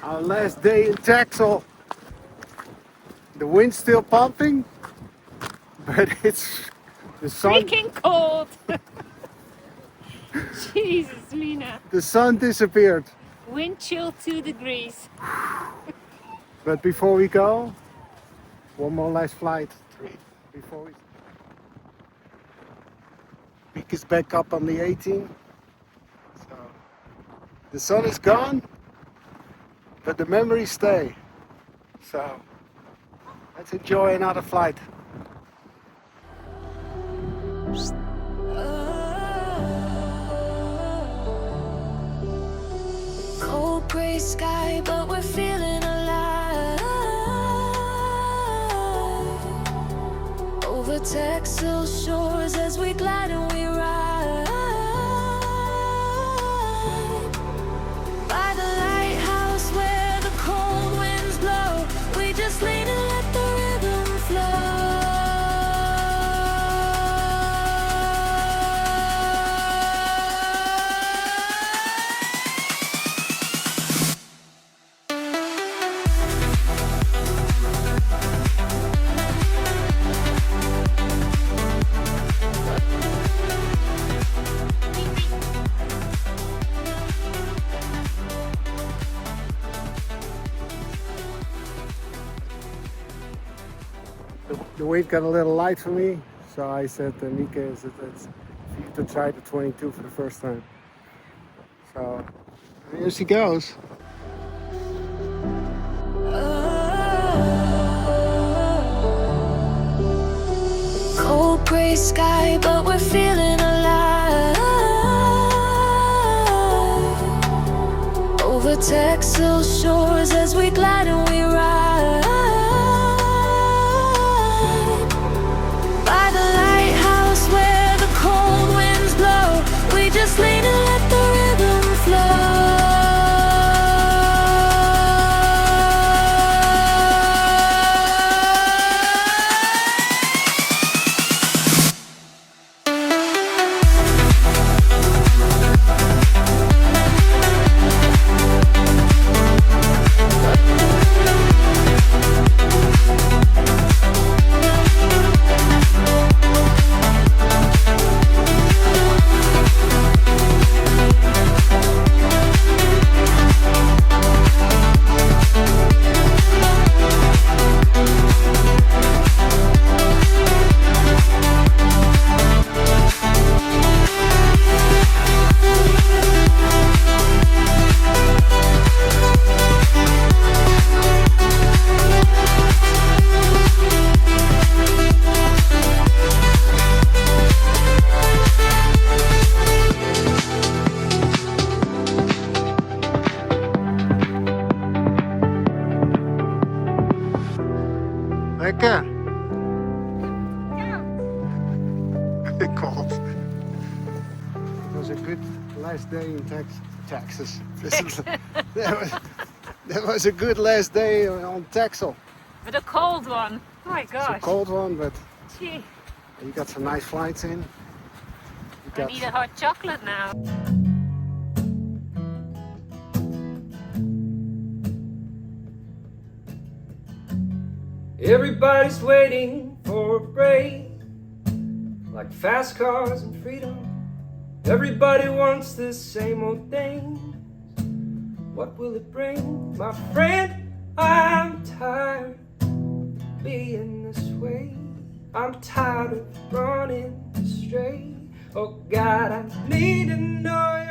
Our last day in Texel. The wind's still pumping, but it's the sun. Freaking cold. Jesus, Mina. The sun disappeared. Wind chill 2 degrees. But before we go, one more last flight. Before we peak is back up on the 18th. So the sun is gone, but the memories stay. So let's enjoy another flight. Cold gray sky, but we're feeling alive. Over Texel shores as we glide and we ride. By the lighthouse where the cold winds blow, we just lean and let the rhythm flow. The weight got a little light for me, so I said to Mika, it's for you to try the 22 for the first time. So here she goes. Cold gray sky, but we're feeling alive. Over Texel shores as we glide and we ride. By the lighthouse where the cold winds blow, we just lean and let the rhythm flow. Lekker. Cold. It was a good last day in Texas. That was a good last day on Texel. But a cold one. Oh my It's a gosh. cold one, but Gee, you got some nice flights in. You I got need a hot chocolate now. Everybody's waiting for a break, like fast cars and freedom. Everybody wants the same old thing. What will it bring? My friend, I'm tired of being this way. I'm tired of running straight. Oh God, I need to know